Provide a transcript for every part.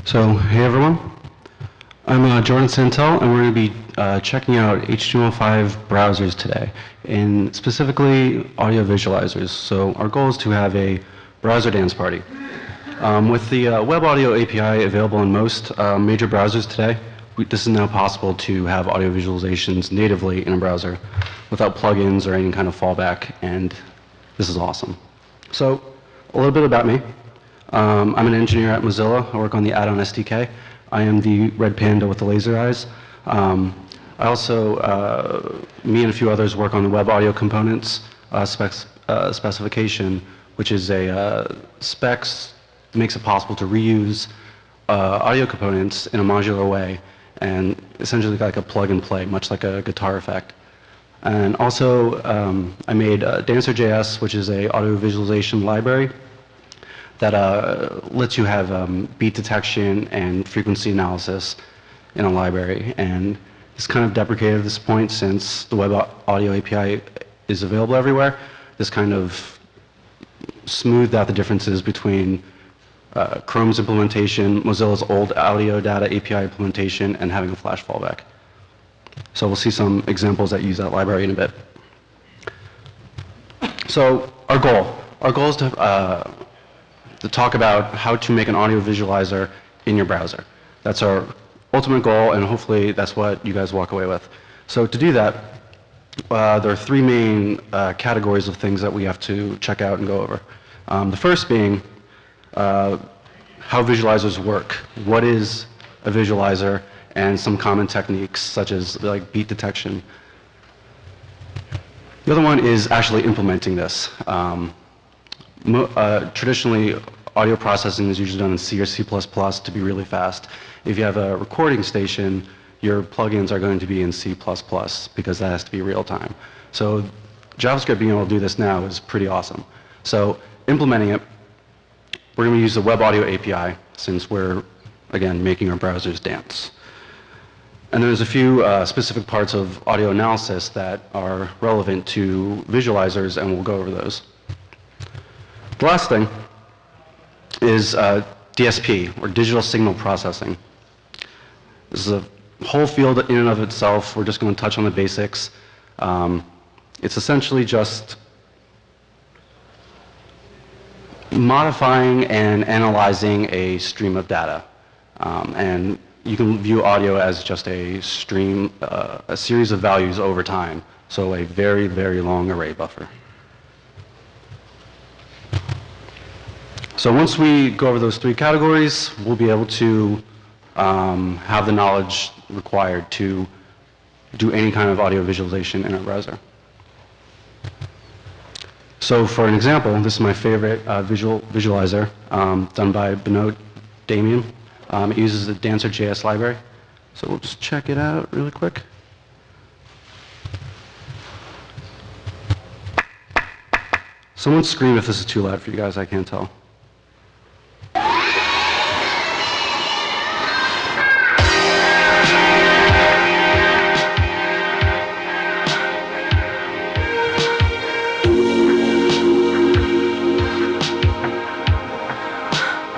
So, hey everyone, I'm Jordan Santell, and we're going to be checking out HTML5 browsers today, and specifically audio visualizers. So our goal is to have a browser dance party. With the Web Audio API available in most major browsers today, this is now possible to have audio visualizations natively in a browser without plugins or any kind of fallback, and this is awesome. So, a little bit about me. I'm an engineer at Mozilla. I work on the add-on SDK. I am the red panda with the laser eyes. I also, me and a few others work on the web audio components specification, which is a specs makes it possible to reuse audio components in a modular way, and essentially like a plug and play, much like a guitar effect. And also, I made Dancer.js, which is a audio visualization library that lets you have beat detection and frequency analysis in a library. And it's kind of deprecated at this point since the Web Audio API is available everywhere. This kind of smoothed out the differences between Chrome's implementation, Mozilla's old audio data API implementation, and having a flash fallback. So we'll see some examples that use that library in a bit. So our goal is to talk about how to make an audio visualizer in your browser. That's our ultimate goal, and hopefully that's what you guys walk away with. So to do that, there are three main categories of things that we have to check out and go over. The first being how visualizers work. What is a visualizer, and some common techniques such as like beat detection. The other one is actually implementing this. Traditionally, audio processing is usually done in C or C++ to be really fast. If you have a recording station, your plugins are going to be in C++ because that has to be real time. So JavaScript being able to do this now is pretty awesome. So implementing it, we're going to use the Web Audio API since we're, again, making our browsers dance. And there's a few specific parts of audio analysis that are relevant to visualizers, and we'll go over those. The last thing is DSP, or digital signal processing. This is a whole field in and of itself. We're just going to touch on the basics. It's essentially just modifying and analyzing a stream of data. And you can view audio as just a stream, a series of values over time. So a very, very long array buffer. So once we go over those three categories, we'll be able to have the knowledge required to do any kind of audio visualization in our browser. So for an example, this is my favorite visualizer done by Benoit Damien. It uses the Dancer.js library. So we'll just check it out really quick. Someone scream if this is too loud for you guys, I can't tell.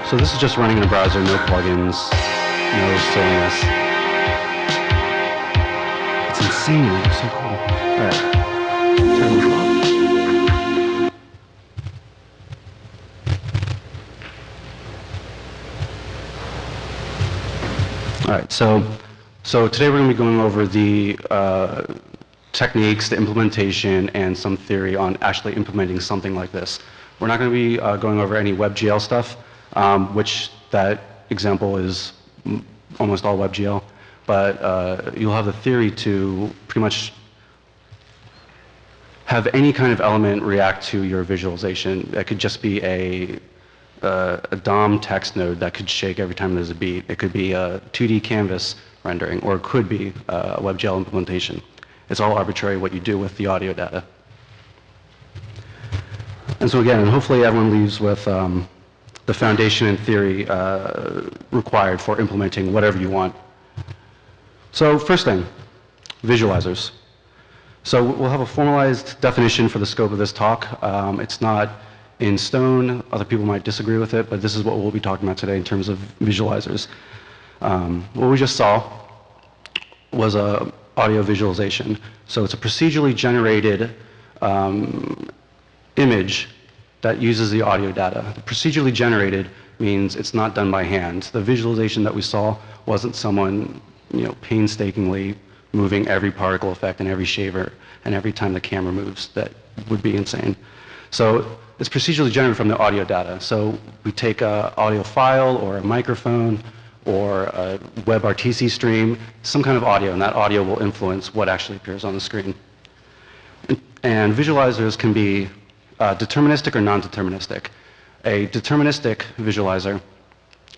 So this is just running in a browser, no plugins, no silliness. It's insane, it's so cool. All right, turn this off. All right, so today we're going to be going over the techniques, the implementation, and some theory on actually implementing something like this. We're not going to be going over any WebGL stuff. Which that example is almost all WebGL, but you'll have the theory to pretty much have any kind of element react to your visualization. That could just be a DOM text node that could shake every time there's a beat. It could be a 2D canvas rendering, or it could be a WebGL implementation. It's all arbitrary what you do with the audio data. And so again, hopefully everyone leaves with the foundation and theory required for implementing whatever you want. So first thing, visualizers. So we'll have a formalized definition for the scope of this talk. It's not in stone. Other people might disagree with it, but this is what we'll be talking about today in terms of visualizers. What we just saw was a audio visualization. So it's a procedurally generated image that uses the audio data. The procedurally generated means it's not done by hand. The visualization that we saw wasn't someone, painstakingly moving every particle effect and every shaver and every time the camera moves. That would be insane. So it's procedurally generated from the audio data. So we take an audio file or a microphone or a WebRTC stream, some kind of audio, and that audio will influence what actually appears on the screen. And visualizers can be deterministic or non-deterministic. A deterministic visualizer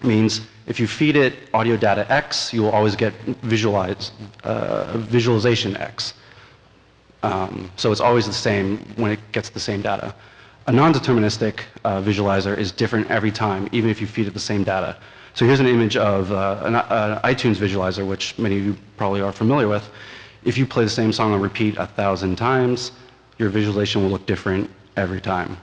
means if you feed it audio data X, you will always get visualization X. So it's always the same when it gets the same data. A non-deterministic visualizer is different every time, even if you feed it the same data. So here's an image of an iTunes visualizer, which many of you probably are familiar with. If you play the same song on repeat 1,000 times, your visualization will look different every time.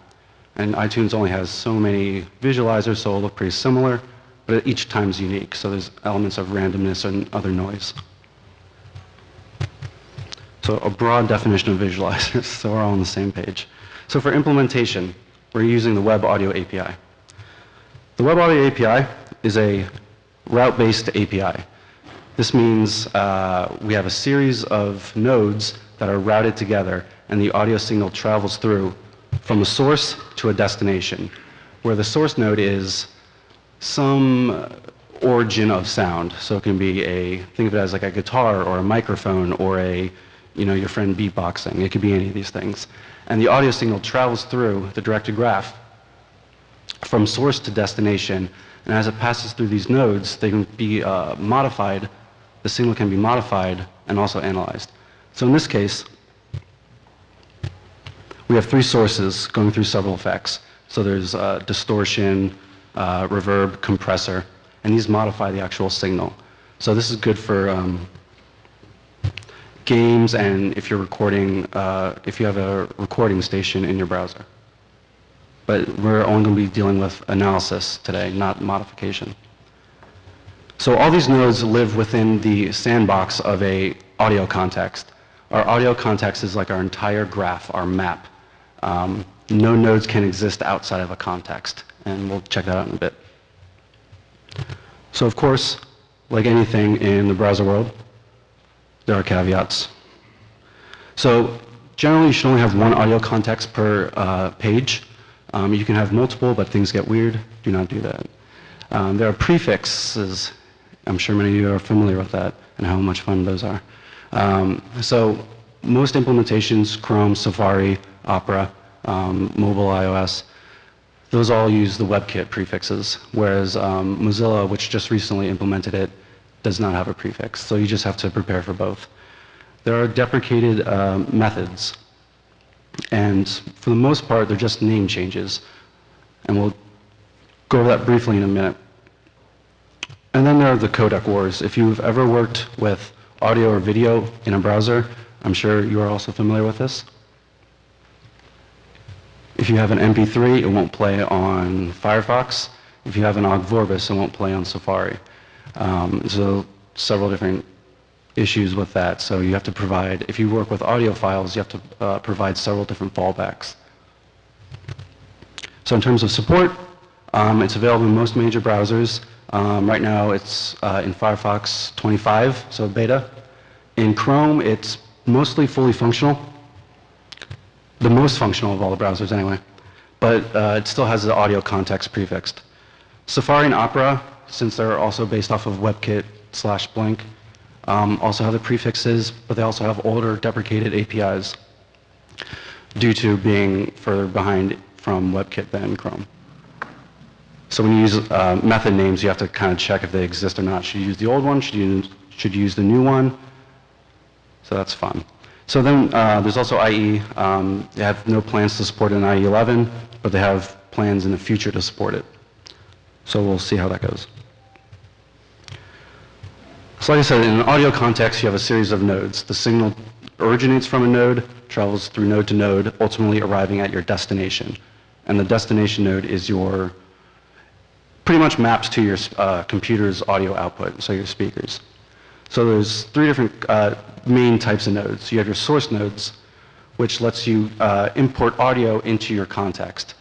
And iTunes only has so many visualizers, so it'll look pretty similar, but each time's unique. So there's elements of randomness and other noise. So a broad definition of visualizers, so we're all on the same page. So for implementation, we're using the Web Audio API. The Web Audio API is a route-based API. This means we have a series of nodes that are routed together, and the audio signal travels through from a source to a destination, where the source node is some origin of sound. So it can be think of it as like a guitar or a microphone or your friend beatboxing. It could be any of these things. And the audio signal travels through the directed graph from source to destination. And as it passes through these nodes, they can be modified. The signal can be modified and also analyzed. So in this case, we have three sources going through several effects. So there's distortion, reverb, compressor, and these modify the actual signal. So this is good for games and if you're recording, if you have a recording station in your browser. But we're only going to be dealing with analysis today, not modification. So all these nodes live within the sandbox of an audio context. Our audio context is like our entire graph, our map. No nodes can exist outside of a context, and we'll check that out in a bit. So of course, like anything in the browser world, there are caveats. So generally, you should only have one audio context per page. You can have multiple, but things get weird. Do not do that. There are prefixes. I'm sure many of you are familiar with that and how much fun those are. So most implementations, Chrome, Safari, Opera, mobile iOS, those all use the WebKit prefixes, whereas Mozilla, which just recently implemented it, does not have a prefix. So you just have to prepare for both. There are deprecated methods. And for the most part, they're just name changes. And we'll go over that briefly in a minute. And then there are the codec wars. If you've ever worked with audio or video in a browser, I'm sure you are also familiar with this. If you have an MP3, it won't play on Firefox. If you have an Ogg Vorbis, it won't play on Safari. So several different issues with that. So you have to provide, if you work with audio files, you have to provide several different fallbacks. So in terms of support, it's available in most major browsers. Right now it's in Firefox 25, so beta. In Chrome, it's mostly fully functional. The most functional of all the browsers anyway. But it still has the audio context prefixed. Safari and Opera, since they're also based off of WebKit/Blink, also have the prefixes, but they also have older deprecated APIs due to being further behind from WebKit than Chrome. So when you use method names, you have to kind of check if they exist or not. Should you use the old one? Should you use the new one? So that's fun. So then there's also IE. They have no plans to support it in IE 11, but they have plans in the future to support it. So we'll see how that goes. So like I said, in an audio context, you have a series of nodes. The signal originates from a node, travels through node to node, ultimately arriving at your destination. And the destination node is your, pretty much maps to your computer's audio output, so your speakers. So there's three different main types of nodes. You have your source nodes, which lets you import audio into your context.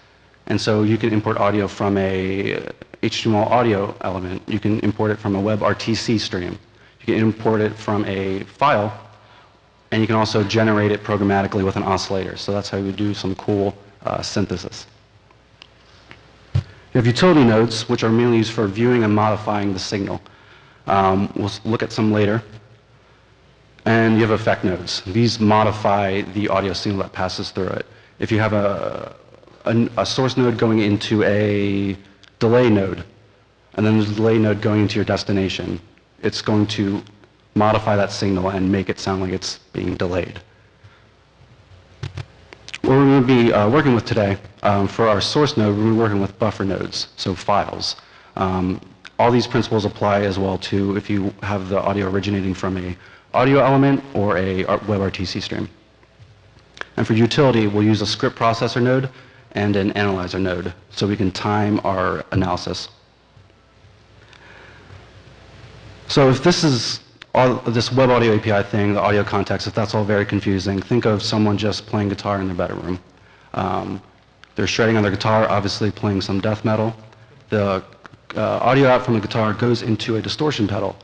And so you can import audio from a HTML audio element. You can import it from a WebRTC stream. You can import it from a file, and you can also generate it programmatically with an oscillator. So that's how you do some cool synthesis. You have utility nodes, which are mainly used for viewing and modifying the signal. We'll look at some later. And you have effect nodes. These modify the audio signal that passes through it. If you have a source node going into a delay node, and then there's a delay node going into your destination, it's going to modify that signal and make it sound like it's being delayed. What we're going to be working with today, for our source node, we're going to be working with buffer nodes, so files. All these principles apply as well to if you have the audio originating from a audio element or a WebRTC stream. And for utility, we'll use a script processor node and an analyzer node, so we can time our analysis. So if this is this web audio API thing, the audio context, if that's all very confusing, think of someone just playing guitar in their bedroom. They're shredding on their guitar, obviously playing some death metal. The audio out from the guitar goes into a distortion pedal.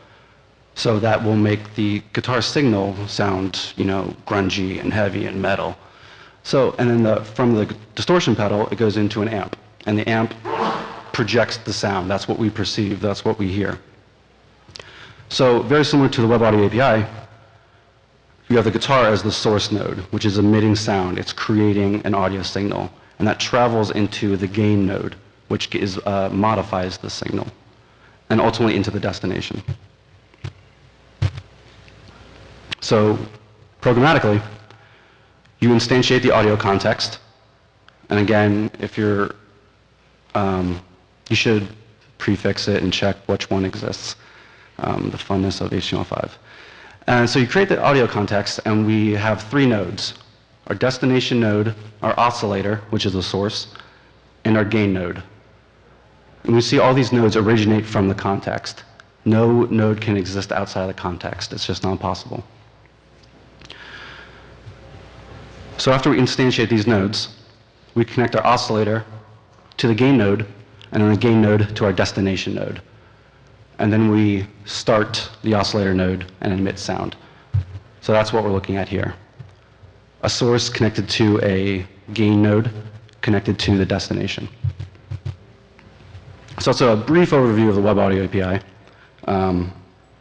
So that will make the guitar signal sound, you know, grungy and heavy and metal. So, and then from the distortion pedal, it goes into an amp. And the amp projects the sound. That's what we perceive. That's what we hear. So very similar to the web audio API, you have the guitar as the source node, which is emitting sound. It's creating an audio signal. And that travels into the gain node, which modifies the signal, and ultimately into the destination. So programmatically, you instantiate the audio context. And again, if you're, you should prefix it and check which one exists, the funness of HTML5. And so you create the audio context, and we have three nodes: our destination node, our oscillator, which is the source, and our gain node. And we see all these nodes originate from the context. No node can exist outside of the context. It's just not possible. So after we instantiate these nodes, we connect our oscillator to the gain node, and then the gain node to our destination node. And then we start the oscillator node and emit sound. So that's what we're looking at here. A source connected to a gain node connected to the destination. So it's a brief overview of the web audio API.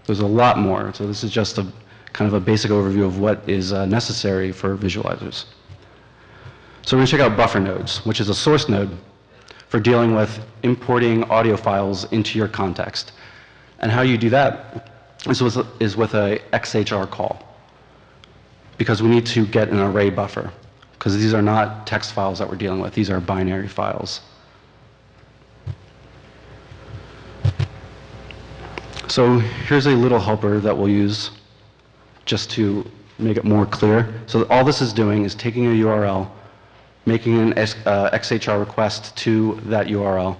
There's a lot more. So this is just a kind of a basic overview of what is necessary for visualizers. So we're going to check out buffer nodes, which is a source node for dealing with importing audio files into your context. And how you do that is with a XHR call, because we need to get an array buffer, because these are not text files that we're dealing with. These are binary files. So here's a little helper that we'll use just to make it more clear. So all this is doing is taking a URL, making an XHR request to that URL,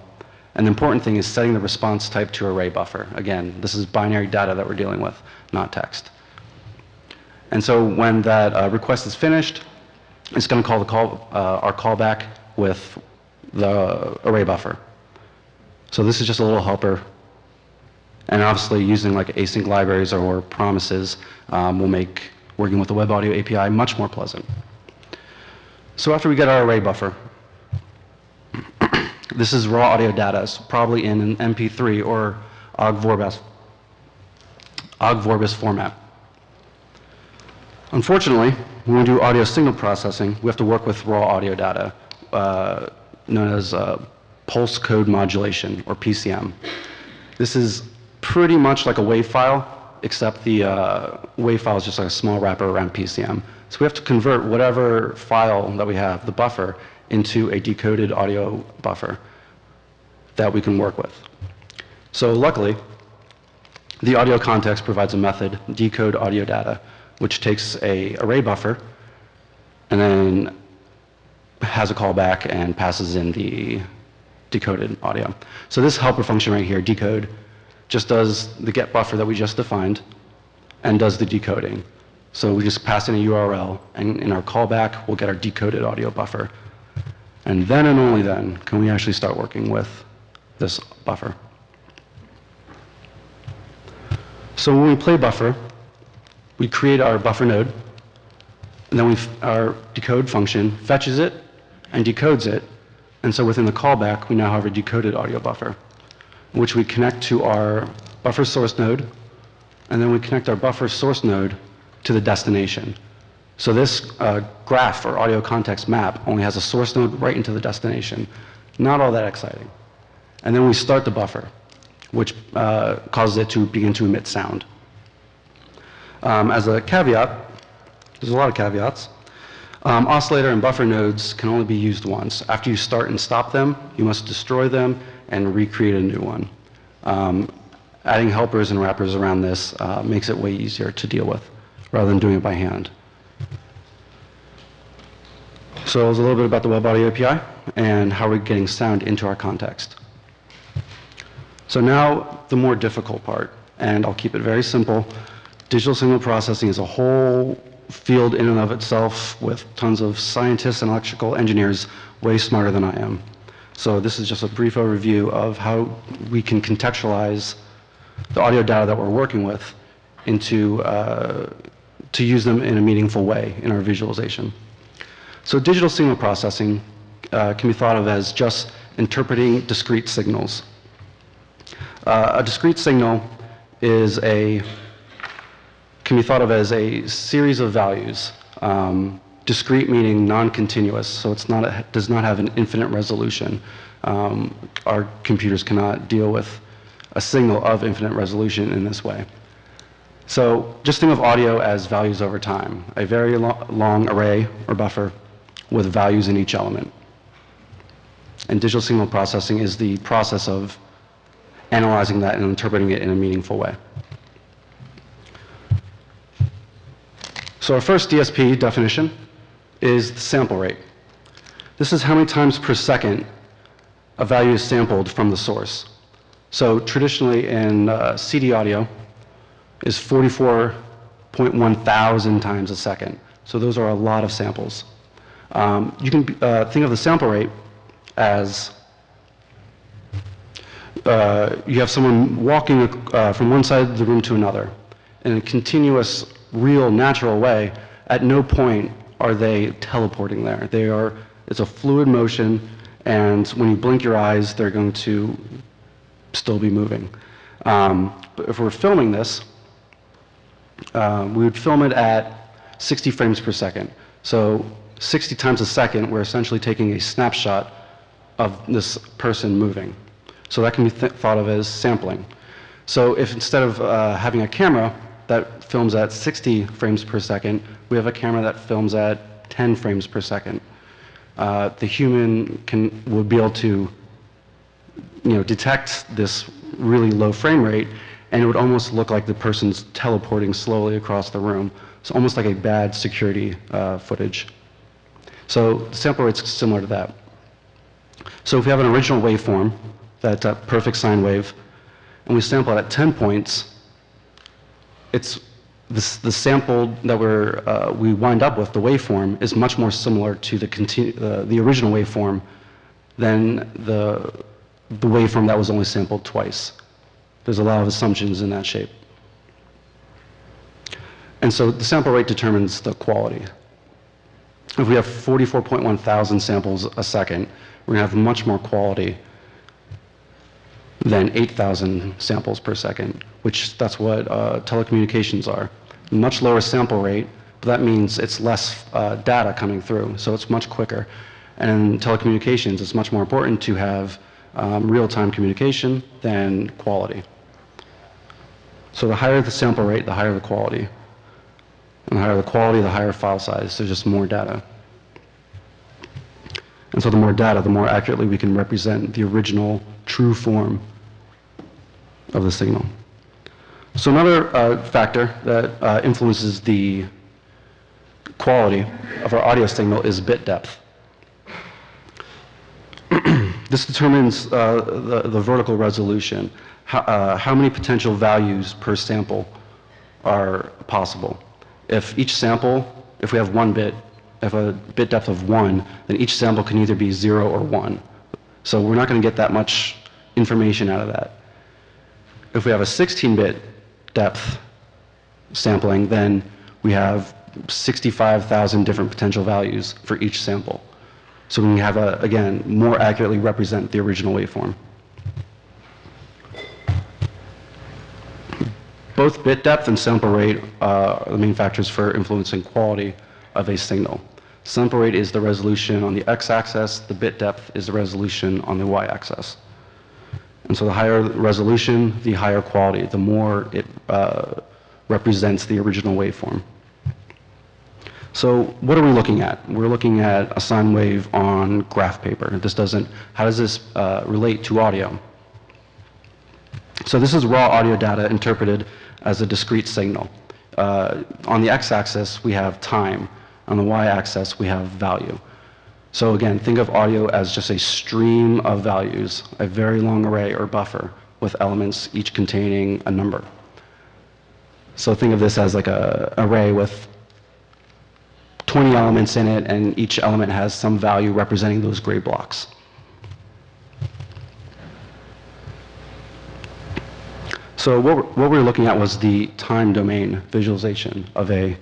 and the important thing is setting the response type to array buffer. Again, this is binary data that we're dealing with, not text. And so when that request is finished, it's going to call our callback with the array buffer. So this is just a little helper. And obviously, using like async libraries or promises will make working with the web audio API much more pleasant. So after we get our array buffer, this is raw audio data, so probably in an MP3 or OGG Vorbis format. Unfortunately, when we do audio signal processing, we have to work with raw audio data, known as pulse code modulation, or PCM. This is pretty much like a WAV file, except the WAV file is just like a small wrapper around PCM. So we have to convert whatever file that we have, the buffer, into a decoded audio buffer that we can work with. So luckily, the audio context provides a method, decode audio data, which takes a array buffer and then has a callback and passes in the decoded audio. So this helper function right here, decode, just does the get buffer that we just defined and does the decoding. So we just pass in a URL, and in our callback, we'll get our decoded audio buffer. And then and only then can we actually start working with this buffer. So when we play buffer, we create our buffer node, and then our decode function fetches it and decodes it. And so within the callback, we now have a decoded audio buffer, which we connect to our buffer source node, and then we connect our buffer source node to the destination. So this graph or audio context map only has a source node right into the destination. Not all that exciting. And then we start the buffer, which causes it to begin to emit sound. As a caveat, there's a lot of caveats. Oscillator and buffer nodes can only be used once. After you start and stop them, you must destroy them and recreate a new one. Adding helpers and wrappers around this makes it way easier to deal with, rather than doing it by hand. So it was a little bit about the Web Audio API and how we're getting sound into our context. So now the more difficult part, and I'll keep it very simple. Digital signal processing is a whole field in and of itself with tons of scientists and electrical engineers way smarter than I am. So this is just a brief overview of how we can contextualize the audio data that we're working with into to use them in a meaningful way in our visualization. So digital signal processing can be thought of as just interpreting discrete signals. A discrete signal can be thought of as a series of values. Discrete meaning non-continuous, so it does not have an infinite resolution. Our computers cannot deal with a signal of infinite resolution in this way. So just think of audio as values over time, a very long array or buffer with values in each element. And digital signal processing is the process of analyzing that and interpreting it in a meaningful way. So our first DSP definition is the sample rate. This is how many times per second a value is sampled from the source. So traditionally in CD audio is 44.1 thousand times a second. So those are a lot of samples. You can think of the sample rate as you have someone walking from one side of the room to another in a continuous, real, natural way. At no point are they teleporting there. It's a fluid motion, and when you blink your eyes, they're going to still be moving. But if we're filming this, we would film it at 60 frames per second. So 60 times a second, we're essentially taking a snapshot of this person moving. So that can be thought of as sampling. So if instead of having a camera that films at 60 frames per second, we have a camera that films at 10 frames per second, the human would be able to detect this really low frame rate, and it would almost look like the person's teleporting slowly across the room. It's almost like a bad security footage. So the sample rate's similar to that. So if we have an original waveform, that perfect sine wave, and we sample it at 10 points, it's the sample that we wind up with, the waveform, is much more similar to the original waveform than the waveform that was only sampled twice. There's a lot of assumptions in that shape. And so the sample rate determines the quality. If we have 44.1 thousand samples a second, we're going to have much more quality than 8,000 samples per second, which that's what telecommunications are. Much lower sample rate, but that means it's less data coming through, so it's much quicker. And in telecommunications, it's much more important to have real-time communication than quality. So the higher the sample rate, the higher the quality. And the higher the quality, the higher file size, so just more data. And so the more data, the more accurately we can represent the original true form of the signal. So another factor that influences the quality of our audio signal is bit depth. This determines the vertical resolution, how many potential values per sample are possible. If each sample, if we have one bit, if a bit depth of 1, then each sample can either be 0 or 1. So we're not going to get that much information out of that. If we have a 16-bit depth sampling, then we have 65,000 different potential values for each sample. So we can have, again, more accurately represent the original waveform. Both bit depth and sample rate are the main factors for influencing quality of a signal. Sample rate is the resolution on the x-axis, the bit depth is the resolution on the y-axis. And so the higher resolution, the higher quality, the more it represents the original waveform. So what are we looking at? We're looking at a sine wave on graph paper. How does this relate to audio? So this is raw audio data interpreted as a discrete signal. On the x-axis, we have time. On the y-axis, we have value. So again, think of audio as just a stream of values, a very long array or buffer with elements each containing a number. So think of this as like an array with 20 elements in it, and each element has some value representing those gray blocks. So what we were looking at was the time domain visualization of an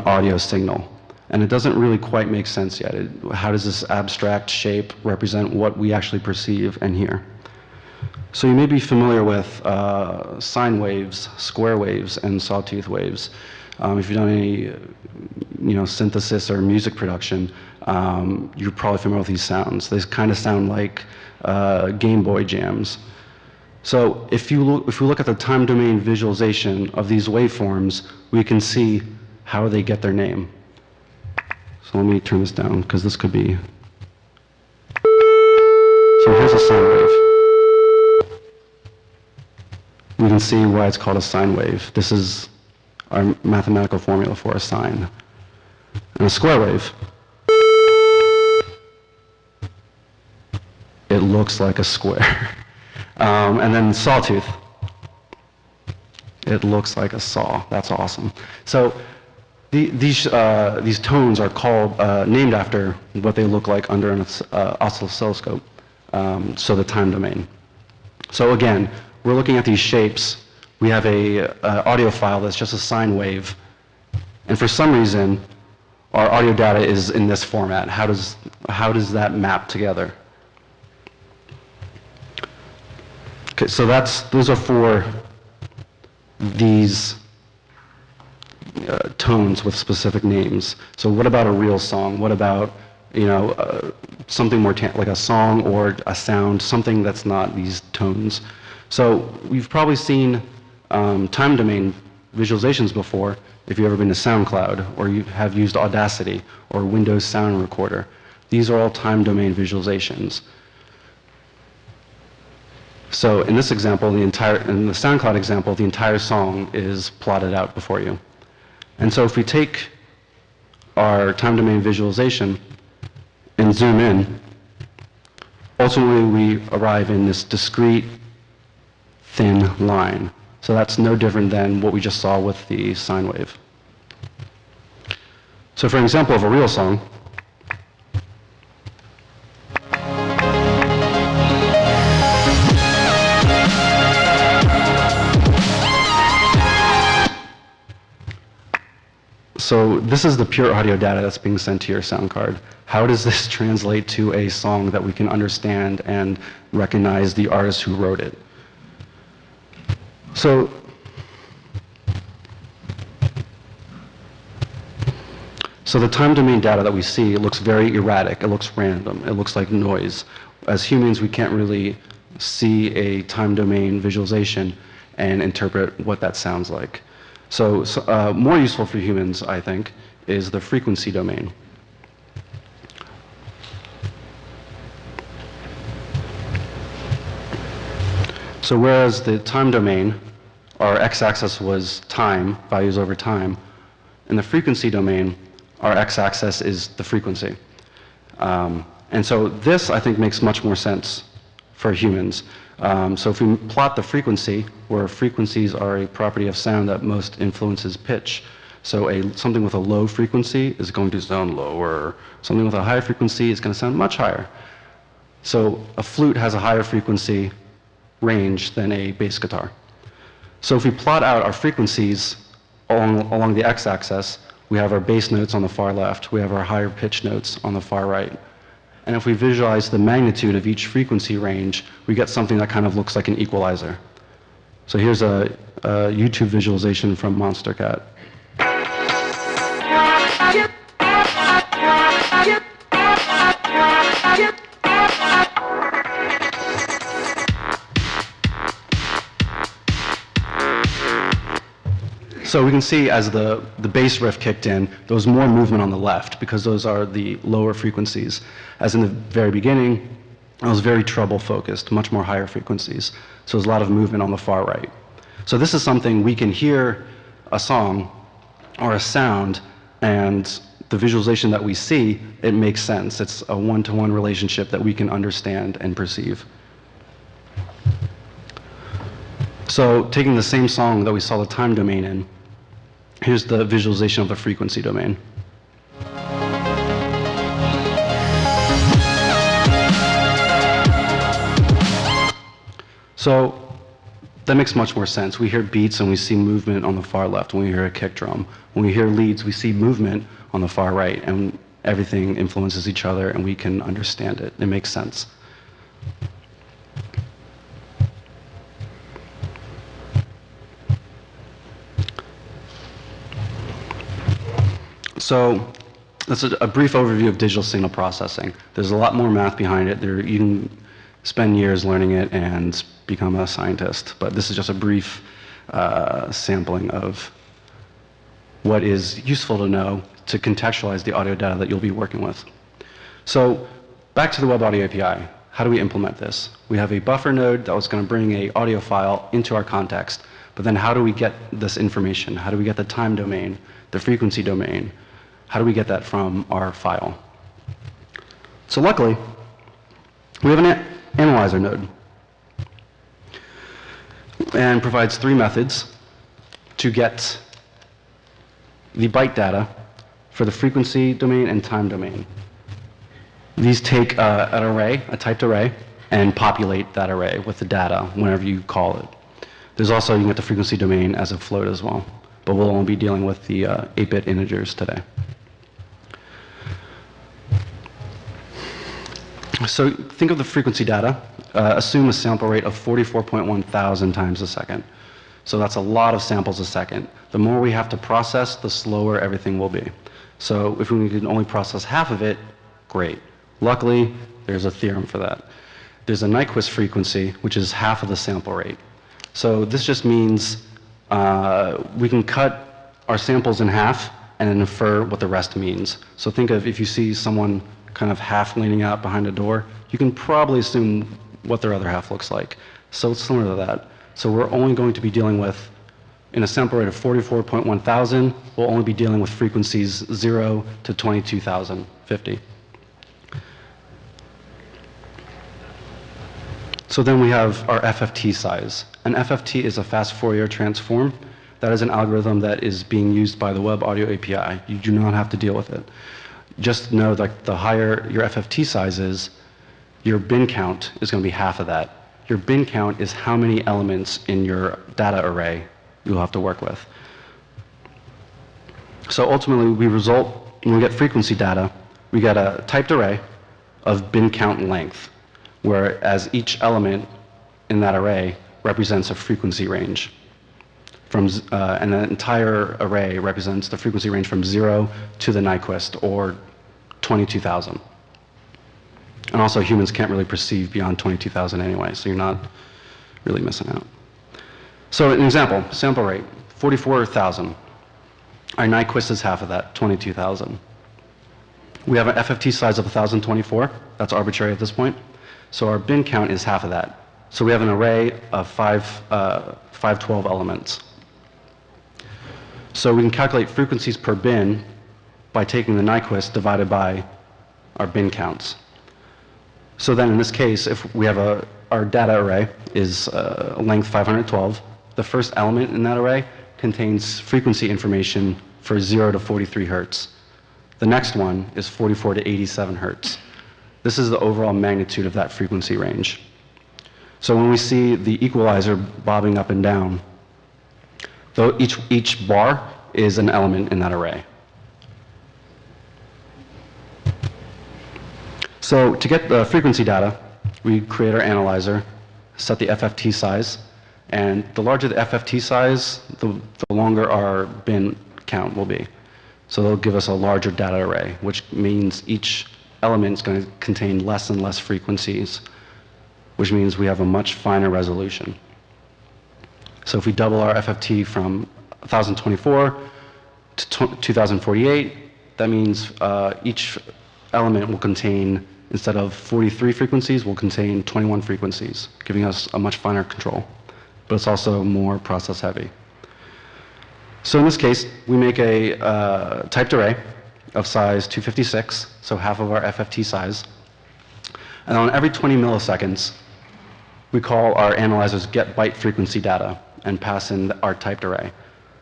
audio signal. And it doesn't really quite make sense yet. How does this abstract shape represent what we actually perceive and hear? So you may be familiar with sine waves, square waves, and sawtooth waves. If you've done any synthesis or music production, you're probably familiar with these sounds. They kind of sound like Game Boy jams. So if we look at the time domain visualization of these waveforms, we can see how they get their name. So let me turn this down, because this could be. So here's a sine wave. We can see why it's called a sine wave. This is our mathematical formula for a sine. And a square wave, it looks like a square. And then sawtooth, it looks like a saw. That's awesome. So these tones are called, named after what they look like under an oscilloscope, so the time domain. So again, we're looking at these shapes. We have a audio file that's just a sine wave, and for some reason, our audio data is in this format. How does that map together? Okay, so those are for these tones with specific names. So what about a real song? What about something more like a song or a sound, something that's not these tones? So we've probably seen time domain visualizations before if you've ever been to SoundCloud or you have used Audacity or Windows Sound Recorder. These are all time domain visualizations. So in this example, in the SoundCloud example, the entire song is plotted out before you. And so if we take our time domain visualization and zoom in, ultimately we arrive in this discrete thin line. So that's no different than what we just saw with the sine wave. So for an example of a real song, so this is the pure audio data that's being sent to your sound card. How does this translate to a song that we can understand and recognize the artist who wrote it? So the time domain data that we see, it looks very erratic, it looks random, it looks like noise. As humans, we can't really see a time domain visualization and interpret what that sounds like. So more useful for humans, I think, is the frequency domain. So whereas the time domain, our x-axis was time, values over time, in the frequency domain, our x-axis is the frequency. And so this, I think, makes much more sense for humans. So if we plot the frequency, where frequencies are a property of sound that most influences pitch, so something with a low frequency is going to sound lower. Something with a high frequency is going to sound much higher. So a flute has a higher frequency range than a bass guitar. So if we plot out our frequencies along the x-axis, we have our bass notes on the far left, we have our higher pitch notes on the far right. And if we visualize the magnitude of each frequency range, we get something that kind of looks like an equalizer. So here's a YouTube visualization from MonsterCat. So we can see as the bass riff kicked in, there was more movement on the left because those are the lower frequencies. As in the very beginning, it was very treble focused, much more higher frequencies. So there's a lot of movement on the far right. So this is something we can hear a song or a sound, and the visualization that we see, it makes sense. It's a one-to-one relationship that we can understand and perceive. So taking the same song that we saw the time domain in, here's the visualization of the frequency domain. So that makes much more sense. We hear beats and we see movement on the far left when we hear a kick drum. When we hear leads, we see movement on the far right, and everything influences each other and we can understand it. It makes sense. So that's a brief overview of digital signal processing. There's a lot more math behind it. You can spend years learning it and become a scientist, but this is just a brief sampling of what is useful to know to contextualize the audio data that you'll be working with. So back to the Web Audio API. How do we implement this? We have a buffer node that was going to bring an audio file into our context, but then how do we get this information? How do we get the time domain, the frequency domain? How do we get that from our file? So luckily, we have an analyzer node, and provides 3 methods to get the byte data for the frequency domain and time domain. These take an array, a typed array, and populate that array with the data whenever you call it. There's also, you can get the frequency domain as a float as well, but we'll only be dealing with the 8-bit integers today. So think of the frequency data. Assume a sample rate of 44.1 thousand times a second. So that's a lot of samples a second. The more we have to process, the slower everything will be. So if we can only process half of it, great. Luckily, there's a theorem for that. There's a Nyquist frequency, which is half of the sample rate. So this just means we can cut our samples in half and then infer what the rest means. So think of if you see someone kind of half leaning out behind a door, you can probably assume what their other half looks like. So it's similar to that. So we're only going to be dealing with, in a sample rate of 44.1 thousand, we'll only be dealing with frequencies 0 to 22,050. So then we have our FFT size. An FFT is a fast Fourier transform. That is an algorithm that is being used by the Web Audio API. You do not have to deal with it. Just know that the higher your FFT size is, your bin count is going to be half of that. Your bin count is how many elements in your data array you'll have to work with. So ultimately, when we get frequency data, we get a typed array of bin count length, whereas each element in that array represents a frequency range. And the entire array represents the frequency range from 0 to the Nyquist, or 22,000. And also, humans can't really perceive beyond 22,000 anyway, so you're not really missing out. So an example, sample rate, 44,000. Our Nyquist is half of that, 22,000. We have an FFT size of 1,024. That's arbitrary at this point. So our bin count is half of that. So we have an array of 512 elements. So we can calculate frequencies per bin by taking the Nyquist divided by our bin counts. So then in this case, if we have our data array is length 512, the first element in that array contains frequency information for 0 to 43 hertz. The next one is 44 to 87 hertz. This is the overall magnitude of that frequency range. So when we see the equalizer bobbing up and down, though each bar is an element in that array. So to get the frequency data, we create our analyzer, set the FFT size, and the larger the FFT size, the longer our bin count will be. So they'll give us a larger data array, which means each element is going to contain less and less frequencies, which means we have a much finer resolution. So if we double our FFT from 1024 to 2048, that means each element will contain, instead of 43 frequencies, will contain 21 frequencies, giving us a much finer control. But it's also more process heavy. So in this case, we make a typed array of size 256, so half of our FFT size. And on every 20 milliseconds, we call our analyzer's get byte frequency data and pass in our typed array.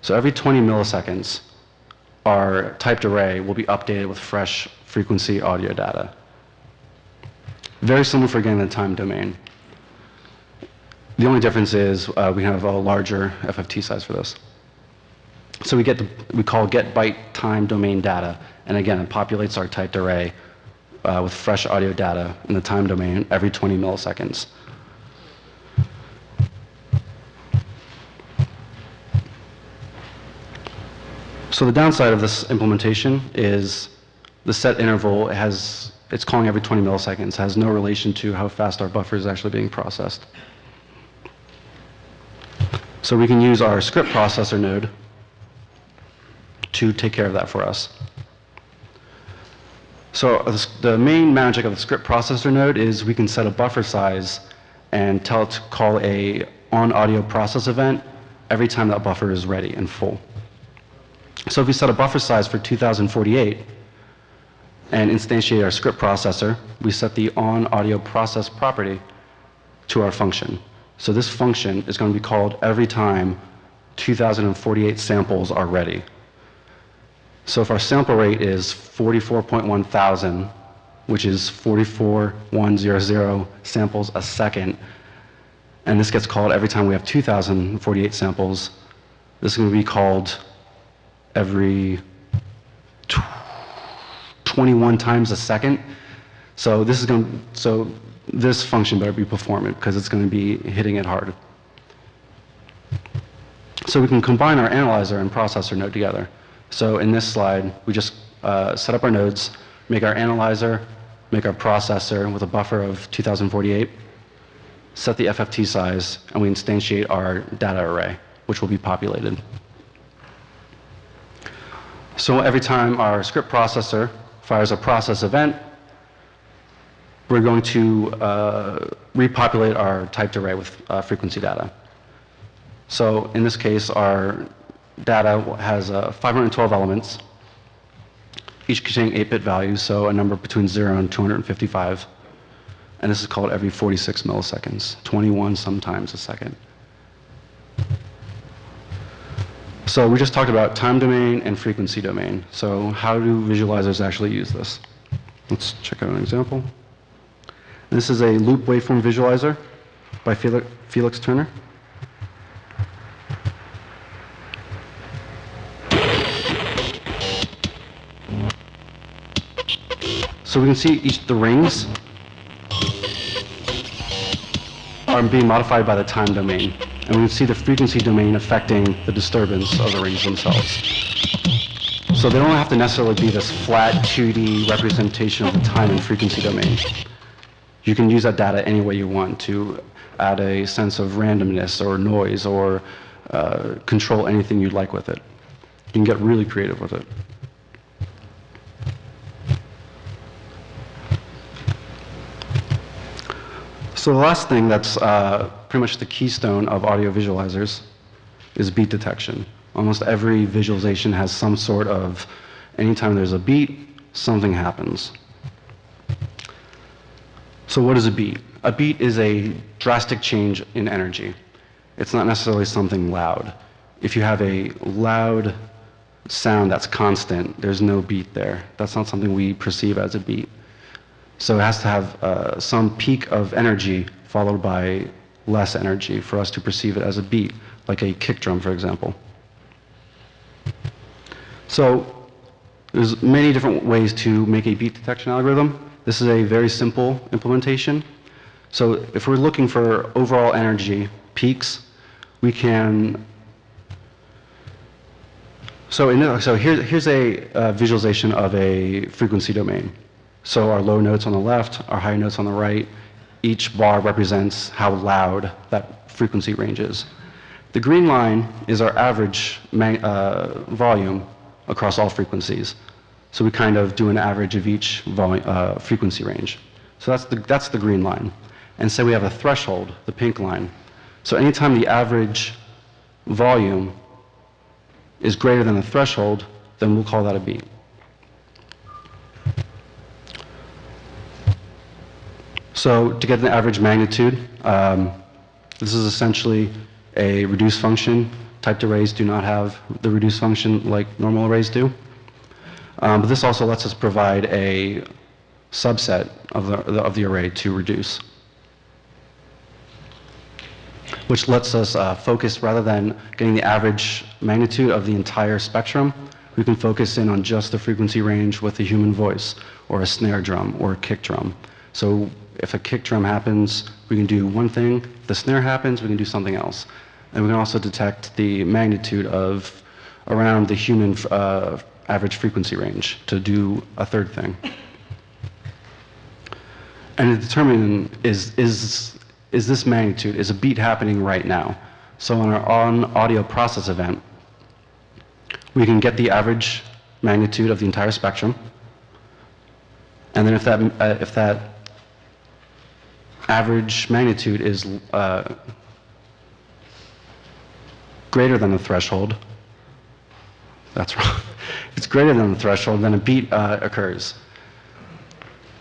So every 20 milliseconds, our typed array will be updated with fresh frequency audio data. Very similar for getting the time domain. The only difference is we have a larger FFT size for this. So we call get byte time domain data, and again, it populates our typed array with fresh audio data in the time domain every 20 milliseconds. So the downside of this implementation is the set interval it's calling every 20 milliseconds, has no relation to how fast our buffer is actually being processed. So we can use our script processor node to take care of that for us. So the main magic of the script processor node is we can set a buffer size and tell it to call a OnAudioProcess event every time that buffer is ready and full. So if we set a buffer size for 2048 and instantiate our script processor, we set the OnAudioProcess property to our function. So this function is going to be called every time 2048 samples are ready. So if our sample rate is 44.1 thousand, which is 44,100 samples a second, and this gets called every time we have 2048 samples, this is going to be called every 21 times a second. So this function better be performant because it's going to be hitting it hard. So we can combine our analyzer and processor node together. So in this slide, we just set up our nodes, make our analyzer, make our processor with a buffer of 2048, set the FFT size, and we instantiate our data array, which will be populated. So every time our script processor fires a process event, we're going to repopulate our typed array with frequency data. So in this case, our data has 512 elements, each containing 8-bit values, so a number between 0 and 255. And this is called every 46 milliseconds, 21 sometimes a second. So we just talked about time domain and frequency domain. So how do visualizers actually use this? Let's check out an example. This is a loop waveform visualizer by Felix Turner. So we can see the rings are being modified by the time domain. And we can see the frequency domain affecting the disturbance of the rings themselves. So they don't have to necessarily be this flat 2D representation of the time and frequency domain. You can use that data any way you want to add a sense of randomness or noise or control anything you'd like with it. You can get really creative with it. So the last thing that's pretty much the keystone of audio visualizers is beat detection. Almost every visualization has some sort of, anytime there's a beat, something happens. So what is a beat? A beat is a drastic change in energy. It's not necessarily something loud. If you have a loud sound that's constant, there's no beat there. That's not something we perceive as a beat. So it has to have some peak of energy followed by less energy for us to perceive it as a beat, like a kick drum, for example. So there's many different ways to make a beat detection algorithm. This is a very simple implementation. So if we're looking for overall energy peaks, we can. So here's a visualization of a frequency domain. So our low notes on the left, our high notes on the right. Each bar represents how loud that frequency range is. The green line is our average volume across all frequencies. So we kind of do an average of each frequency range. So that's the green line. And so we have a threshold, the pink line. So anytime the average volume is greater than the threshold, then we'll call that a beat. So to get the average magnitude, this is essentially a reduce function. Typed arrays do not have the reduce function like normal arrays do. But this also lets us provide a subset of the array to reduce, which lets us focus, rather than getting the average magnitude of the entire spectrum, we can focus in on just the frequency range with a human voice, or a snare drum, or a kick drum. So if a kick drum happens, we can do one thing. If the snare happens, we can do something else. And we can also detect the magnitude of around the human average frequency range to do a third thing. And to determine is this magnitude, is a beat happening right now? So on our OnAudioProcess event, we can get the average magnitude of the entire spectrum. And then if that average magnitude is greater than the threshold, that's wrong. If it's greater than the threshold, then a beat occurs.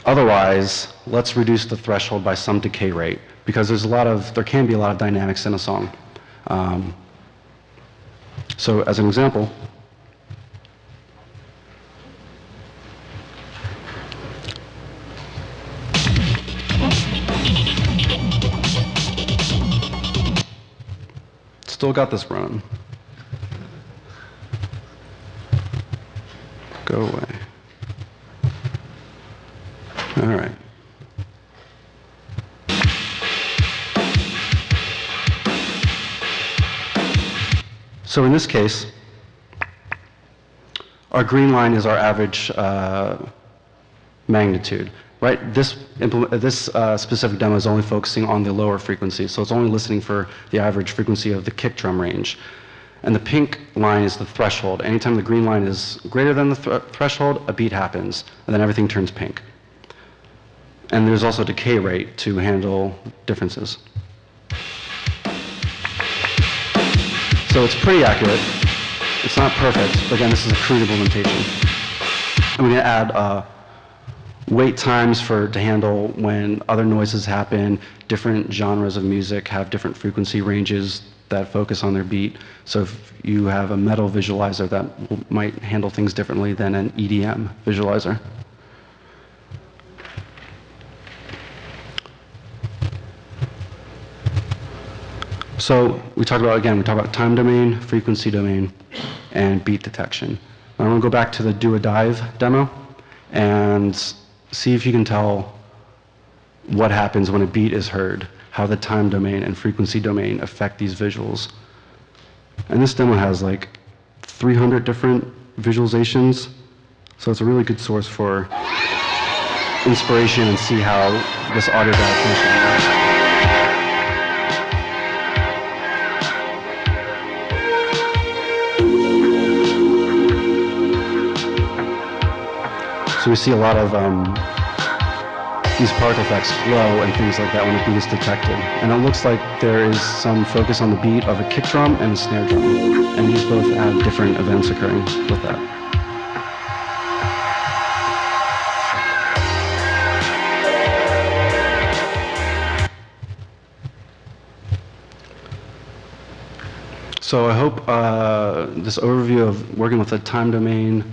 Otherwise, let's reduce the threshold by some decay rate, because there can be a lot of dynamics in a song. So as an example, still got this running. Go away. All right. So in this case, our green line is our average magnitude, right? This specific demo is only focusing on the lower frequency, so it's only listening for the average frequency of the kick drum range. And the pink line is the threshold. Anytime the green line is greater than the threshold, a beat happens, and then everything turns pink. And there's also a decay rate to handle differences. So it's pretty accurate. It's not perfect, but again, this is a crude implementation. I'm going to add wait times to handle when other noises happen. Different genres of music have different frequency ranges that focus on their beat. So if you have a metal visualizer, that might handle things differently than an EDM visualizer. So we talk about time domain, frequency domain, and beat detection. I'm going to go back to the do a dive demo and see if you can tell what happens when a beat is heard, how the time domain and frequency domain affect these visuals. And this demo has like 300 different visualizations, so it's a really good source for inspiration and see how this audio data function works. So we see a lot of these particle effects flow and things like that when a beat is detected. And it looks like there is some focus on the beat of a kick drum and a snare drum. And these both have different events occurring with that. So I hope this overview of working with a time domain,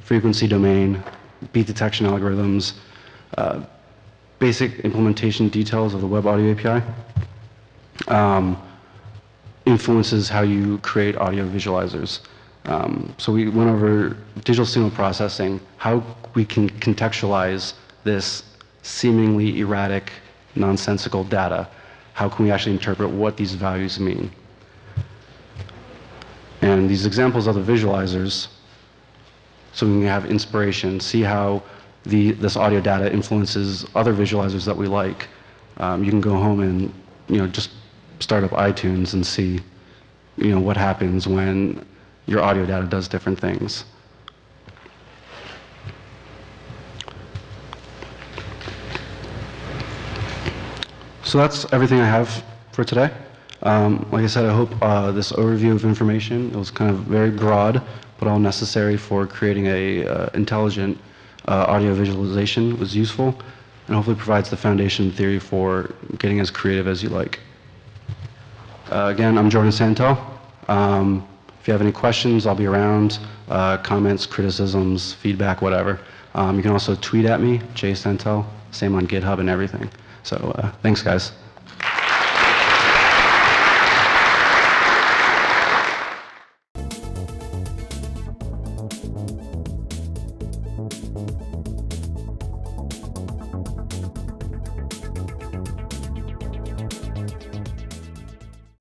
frequency domain, beat detection algorithms, basic implementation details of the Web Audio API influences how you create audio visualizers. So we went over digital signal processing, how we can contextualize this seemingly erratic, nonsensical data. How can we actually interpret what these values mean? And these examples are the visualizers, so we can have inspiration, see how this audio data influences other visualizers that we like. You can go home and just start up iTunes and see what happens when your audio data does different things. So that's everything I have for today. Like I said, I hope this overview of information, it was kind of very broad, but all necessary for creating a intelligent audio visualization was useful, and hopefully provides the foundation theory for getting as creative as you like. Again, I'm Jordan Santell. If you have any questions, I'll be around. Comments, criticisms, feedback, whatever. You can also tweet at me, jsantell, same on GitHub and everything. So thanks, guys.